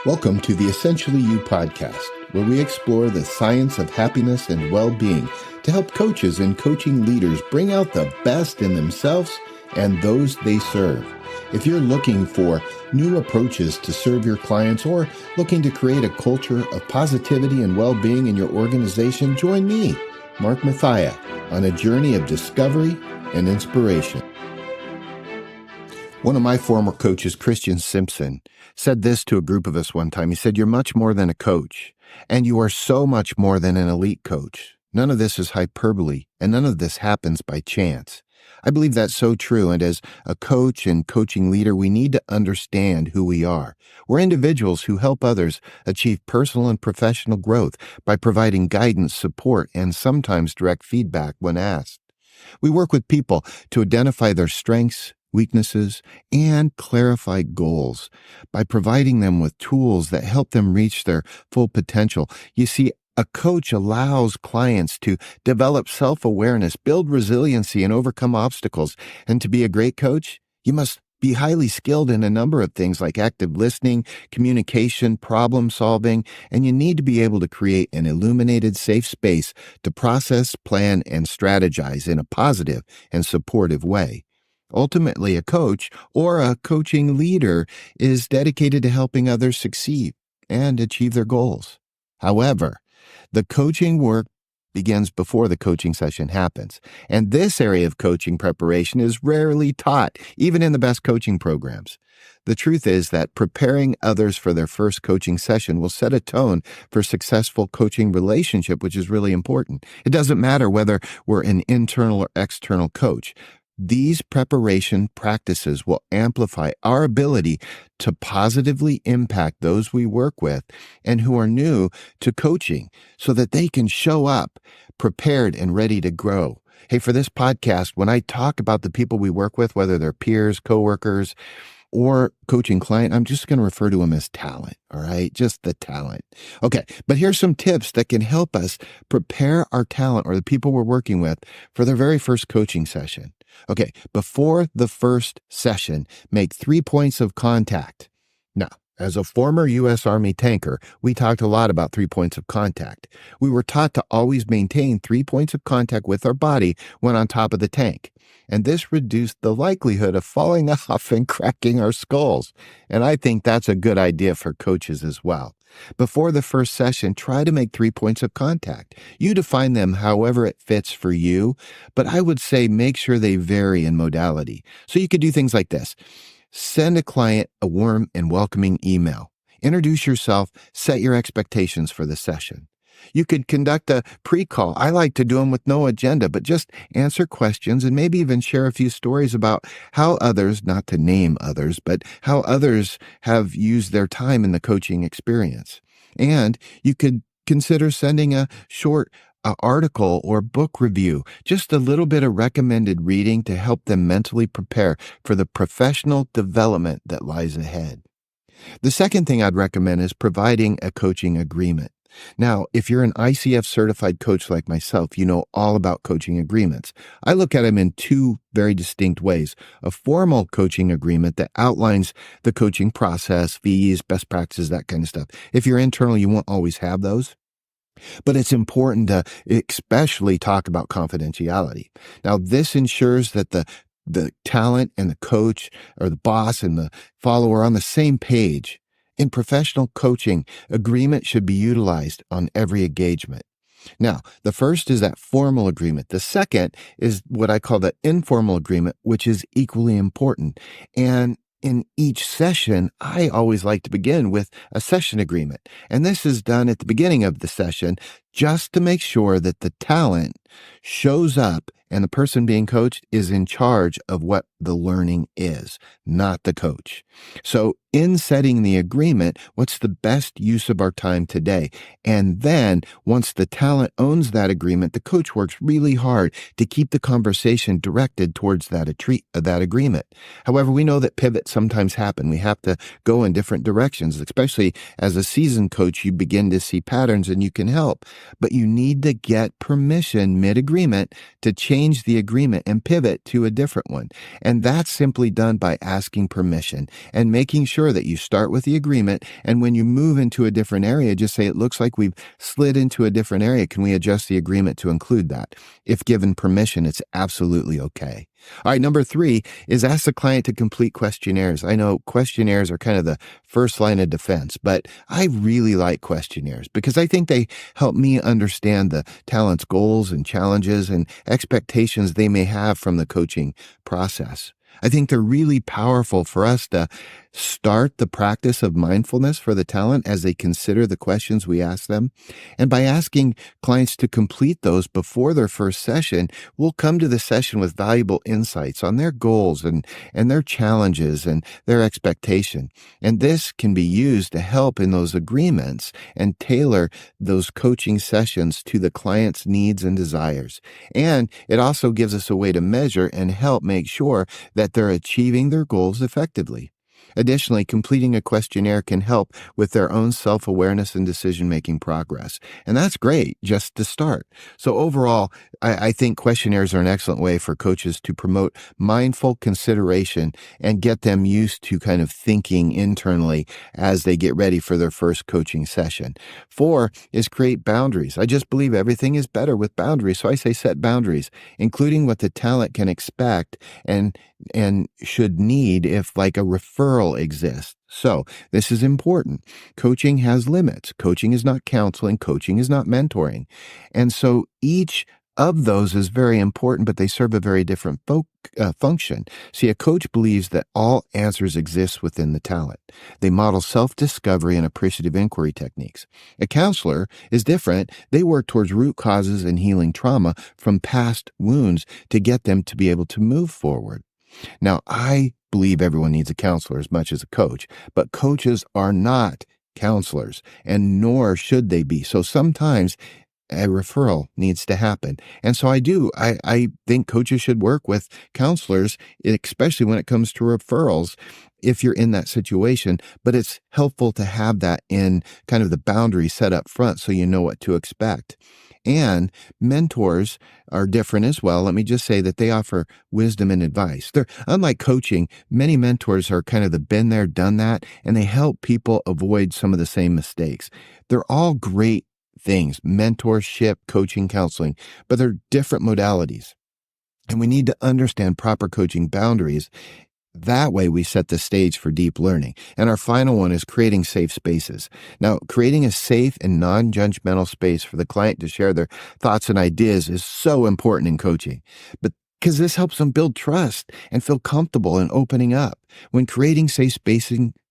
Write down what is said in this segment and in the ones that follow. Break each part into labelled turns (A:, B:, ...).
A: Welcome to the Essentially You podcast, where we explore the science of happiness and well-being to help coaches and coaching leaders bring out the best in themselves and those they serve. If you're looking for new approaches to serve your clients or looking to create a culture of positivity and well-being in your organization, join me, Mark Mathia, on a journey of discovery and inspiration. One of my former coaches, Christian Simpson, said this to a group of us one time. He said, "You're much more than a coach, and you are so much more than an elite coach. None of this is hyperbole, and none of this happens by chance." I believe that's so true, and as a coach and coaching leader, we need to understand who we are. We're individuals who help others achieve personal and professional growth by providing guidance, support, and sometimes direct feedback when asked. We work with people to identify their strengths, weaknesses, and clarify goals by providing them with tools that help them reach their full potential. You see, a coach allows clients to develop self-awareness, build resiliency, and overcome obstacles. And to be a great coach, you must be highly skilled in a number of things like active listening, communication, problem solving, and you need to be able to create an illuminated, safe space to process, plan, and strategize in a positive and supportive way. Ultimately, a coach or a coaching leader is dedicated to helping others succeed and achieve their goals. However, the coaching work begins before the coaching session happens, and this area of coaching preparation is rarely taught, even in the best coaching programs. The truth is that preparing others for their first coaching session will set a tone for successful coaching relationship, which is really important. It doesn't matter whether we're an internal or external coach. These preparation practices will amplify our ability to positively impact those we work with and who are new to coaching so that they can show up prepared and ready to grow. Hey, for this podcast, when I talk about the people we work with, whether they're peers, coworkers, or coaching client, I'm just going to refer to them as talent, all right? Just the talent. Okay, but here's some tips that can help us prepare our talent or the people we're working with for their very first coaching session. Okay, before the first session, make 3 points of contact. Now, as a former U.S. Army tanker, we talked a lot about 3 points of contact. We were taught to always maintain 3 points of contact with our body when on top of the tank. And this reduced the likelihood of falling off and cracking our skulls. And I think that's a good idea for coaches as well. Before the first session, try to make 3 points of contact. You define them however it fits for you, but I would say make sure they vary in modality. So you could do things like this. Send a client a warm and welcoming email. Introduce yourself, set your expectations for the session. You could conduct a pre-call. I like to do them with no agenda, but just answer questions and maybe even share a few stories about how others, not to name others, but how others have used their time in the coaching experience. And you could consider sending a short article or book review, just a little bit of recommended reading to help them mentally prepare for the professional development that lies ahead. The second thing I'd recommend is providing a coaching agreement. Now, if you're an ICF certified coach like myself, you know all about coaching agreements. I look at them in two very distinct ways. A formal coaching agreement that outlines the coaching process, fees, best practices, that kind of stuff. If you're internal, you won't always have those. But it's important to especially talk about confidentiality. Now, this ensures that the talent and the coach or the boss and the follower are on the same page. In professional coaching, agreement should be utilized on every engagement. Now, the first is that formal agreement. The second is what I call the informal agreement, which is equally important. And in each session, I always like to begin with a session agreement. And this is done at the beginning of the session just to make sure that the talent shows up and the person being coached is in charge of what the learning is, not the coach. So in setting the agreement, what's the best use of our time today? And then once the talent owns that agreement, the coach works really hard to keep the conversation directed towards that agreement. However, we know that pivots sometimes happen. We have to go in different directions, especially as a seasoned coach, you begin to see patterns and you can help. But you need to get permission mid-agreement to change the agreement and pivot to a different one. And And that's simply done by asking permission and making sure that you start with the agreement. And when you move into a different area, just say, it looks like we've slid into a different area. Can we adjust the agreement to include that? If given permission, it's absolutely okay. All right, number 3 is ask the client to complete questionnaires. I know questionnaires are kind of the first line of defense, but I really like questionnaires because I think they help me understand the talent's goals and challenges and expectations they may have from the coaching process. I think they're really powerful for us to start the practice of mindfulness for the talent as they consider the questions we ask them. And by asking clients to complete those before their first session, we'll come to the session with valuable insights on their goals and their challenges and their expectation. And this can be used to help in those agreements and tailor those coaching sessions to the client's needs and desires. And it also gives us a way to measure and help make sure that they're achieving their goals effectively. Additionally, completing a questionnaire can help with their own self-awareness and decision-making progress. And that's great just to start. So overall, I think questionnaires are an excellent way for coaches to promote mindful consideration and get them used to kind of thinking internally as they get ready for their first coaching session. 4 is create boundaries. I just believe everything is better with boundaries. So I say set boundaries, including what the talent can expect and should need if like a referral exists. So this is important. Coaching has limits. Coaching is not counseling. Coaching is not mentoring. And so each of those is very important, but they serve a very different function. See, a coach believes that all answers exist within the talent. They model self-discovery and appreciative inquiry techniques. A counselor is different. They work towards root causes and healing trauma from past wounds to get them to be able to move forward. Now, I believe everyone needs a counselor as much as a coach, but coaches are not counselors, and nor should they be. So sometimes a referral needs to happen. And so I think coaches should work with counselors, especially when it comes to referrals, if you're in that situation. But it's helpful to have that in kind of the boundary set up front so you know what to expect. And mentors are different as well. Let me just say that they offer wisdom and advice. They're unlike coaching. Many mentors are kind of the been there, done that, and they help people avoid some of the same mistakes. They're all great things: mentorship, coaching, counseling, but they're different modalities. And we need to understand proper coaching boundaries. That way we set the stage for deep learning. And our final one is creating safe spaces. Now, creating a safe and non-judgmental space for the client to share their thoughts and ideas is so important in coaching. But because this helps them build trust and feel comfortable in opening up. When creating safe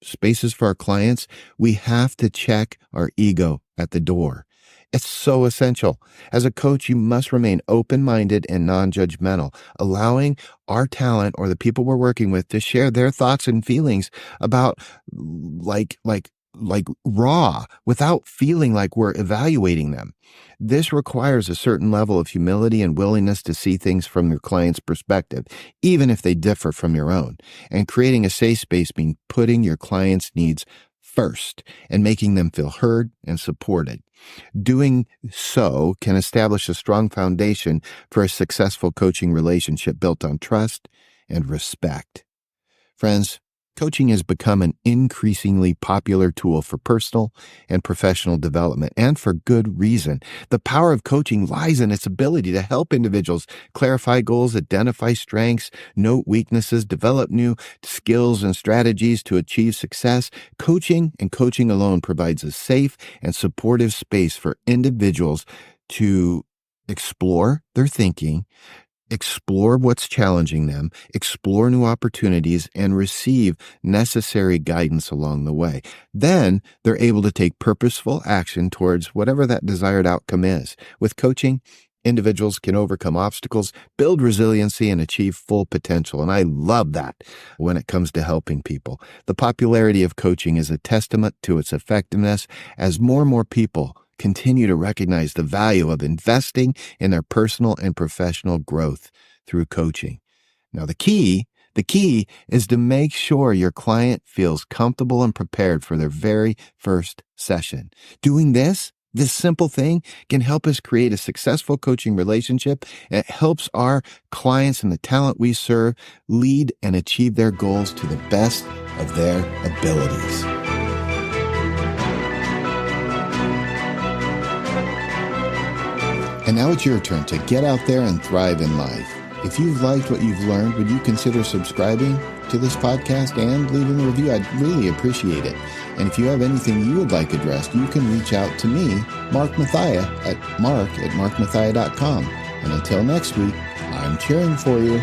A: spaces for our clients, we have to check our ego at the door. It's so essential. As a coach, you must remain open-minded and non-judgmental, allowing our talent or the people we're working with to share their thoughts and feelings about like raw, without feeling like we're evaluating them. This requires a certain level of humility and willingness to see things from your client's perspective, even if they differ from your own. And creating a safe space means putting your client's needs first and making them feel heard and supported. Doing so can establish a strong foundation for a successful coaching relationship built on trust and respect. Friends, coaching has become an increasingly popular tool for personal and professional development, and for good reason. The power of coaching lies in its ability to help individuals clarify goals, identify strengths, note weaknesses, develop new skills and strategies to achieve success. Coaching and coaching alone provides a safe and supportive space for individuals to explore their thinking, explore what's challenging them, explore new opportunities, and receive necessary guidance along the way. Then they're able to take purposeful action towards whatever that desired outcome is. With coaching, individuals can overcome obstacles, build resiliency, and achieve full potential. And I love that when it comes to helping people. The popularity of coaching is a testament to its effectiveness as more and more people continue to recognize the value of investing in their personal and professional growth through coaching. Now, the key is to make sure your client feels comfortable and prepared for their very first session. Doing this This simple thing can help us create a successful coaching relationship. It helps our clients and the talent we serve lead and achieve their goals to the best of their abilities. And now it's your turn to get out there and thrive in life. If you've liked what you've learned, would you consider subscribing to this podcast and leaving a review? I'd really appreciate it. And if you have anything you would like addressed, you can reach out to me, Mark Mathia, at mark@markmathia.com. And until next week, I'm cheering for you.